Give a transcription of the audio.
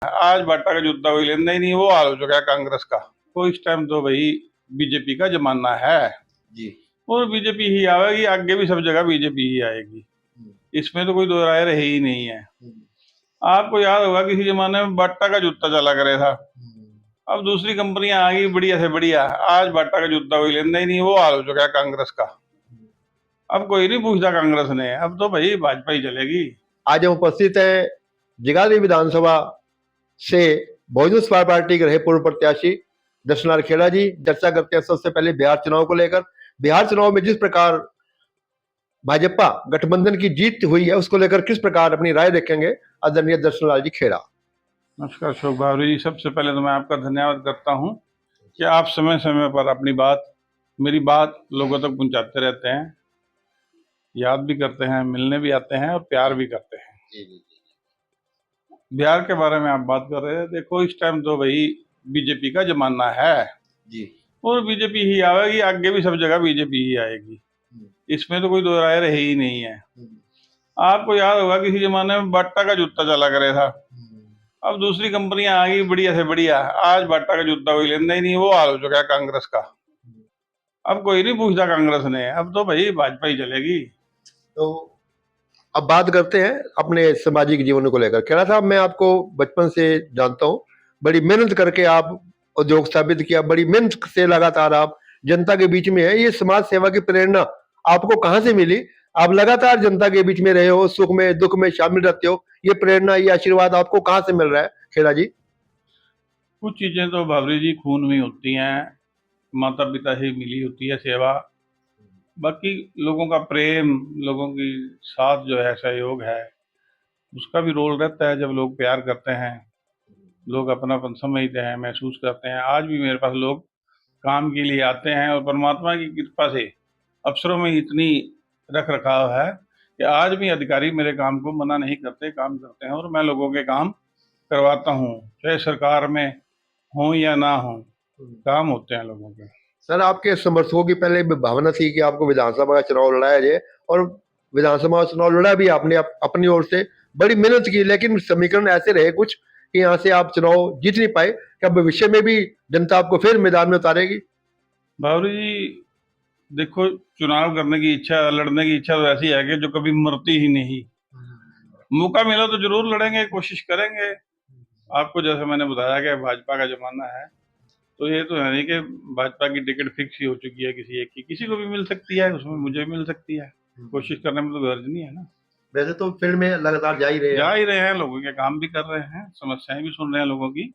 आज भाटा का जूता कोई लेना ही नहीं, वो हाल हो चुका है कांग्रेस का। तो इस टाइम तो भाई बीजेपी का जमाना है जी। और बीजेपी ही आएगी, आगे भी सब जगह बीजेपी ही आएगी। इसमें तो कोई दो राय रही ही नहीं है। आपको याद होगा किसी जमाने में बाटा का जूता चला करे था, अब दूसरी कंपनियां आ गई बढ़िया से बढ़िया, आज बाटा का जूता कोई लेना ही नहीं, वो हाल हो चुका है कांग्रेस का। अब कोई नहीं पूछता कांग्रेस ने, अब तो भाई भाजपा ही चलेगी। आज हम उपस्थित हैं जगाधरी विधानसभा से बहुजन समाज पार्टी के रहे पूर्व प्रत्याशी दर्शन लाल खेड़ा जी। चर्चा करते हैं सबसे पहले बिहार चुनाव को लेकर। बिहार चुनाव में जिस प्रकार भाजपा गठबंधन की जीत हुई है उसको लेकर किस प्रकार अपनी राय रखेंगे आदरणीय दर्शन लाल जी खेड़ा। नमस्कार अशोक भावरी जी, सबसे पहले तो मैं आपका धन्यवाद करता हूं कि आप समय समय पर अपनी बात, मेरी बात लोगों तक पहुंचाते रहते हैं, याद भी करते हैं, मिलने भी आते हैं और प्यार भी करते हैं। बिहार के बारे में आप बात कर रहे हैं, देखो इस टाइम तो भाई बीजेपी का जमाना है जी। और बीजेपी ही आएगी, आगे भी सब जगह बीजेपी ही आएगी। इसमें तो कोई दो राय रही ही नहीं है। आपको याद होगा किसी जमाने में बाटा का जूता चला करे था, अब दूसरी कंपनियां आ गई बढ़िया से बढ़िया, आज बाटा का जूता कोई लेना ही नहीं, वो हाल हो चुका है कांग्रेस का। अब कोई नहीं पूछता कांग्रेस ने, अब तो भाई भाजपा ही चलेगी। तो अब बात करते हैं अपने सामाजिक जीवन को लेकर। खेड़ा साहब, मैं आपको बचपन से जानता हूँ, बड़ी मेहनत करके आप उद्योग स्थापित किया, बड़ी मेहनत से लगातार आप जनता के बीच में है। ये समाज सेवा की प्रेरणा आपको कहाँ से मिली? आप लगातार जनता के बीच में रहे हो, सुख में दुख में शामिल रहते हो, ये प्रेरणा ये आशीर्वाद आपको कहाँ से मिल रहा है खेड़ा जी? कुछ चीजें तो भावरी जी खून में होती हैं, माता पिता से मिली होती है सेवा, बाकी लोगों का प्रेम, लोगों की साथ जो है सहयोग है, उसका भी रोल रहता है। जब लोग प्यार करते हैं, लोग अपनापन समझते हैं, महसूस करते हैं। आज भी मेरे पास लोग काम के लिए आते हैं और परमात्मा की कृपा से अफसरों में इतनी रख रखाव है कि आज भी अधिकारी मेरे काम को मना नहीं करते, काम करते हैं और मैं लोगों के काम करवाता हूँ, चाहे सरकार में हो या ना हो, काम होते हैं लोगों के। सर, आपके समर्थकों की पहले भी भावना थी कि आपको विधानसभा का चुनाव लड़ाया जाए, और विधानसभा का चुनाव लड़ा भी आपने अपनी ओर से, बड़ी मेहनत की, लेकिन समीकरण ऐसे रहे कुछ कि यहाँ से आप चुनाव जीत नहीं पाए। क्या भविष्य में भी जनता आपको फिर मैदान में उतारेगी? बाबू जी देखो, चुनाव करने की इच्छा, लड़ने की इच्छा तो ऐसी है कि जो कभी मरती ही नहीं। मौका मिला तो जरूर लड़ेंगे, कोशिश करेंगे। आपको जैसे मैंने बताया कि भाजपा का जमाना है, तो ये तो है नहीं कि भाजपा की टिकट फिक्स ही हो चुकी है किसी एक की, किसी को भी मिल सकती है, उसमें मुझे भी मिल सकती है। कोशिश करने में तो गर्ज नहीं है ना। वैसे तो फील्ड में लगातार जा ही रहे हैं जा आप। ही रहे हैं, लोगों के काम भी कर रहे हैं, समस्याएं भी सुन रहे हैं लोगों की।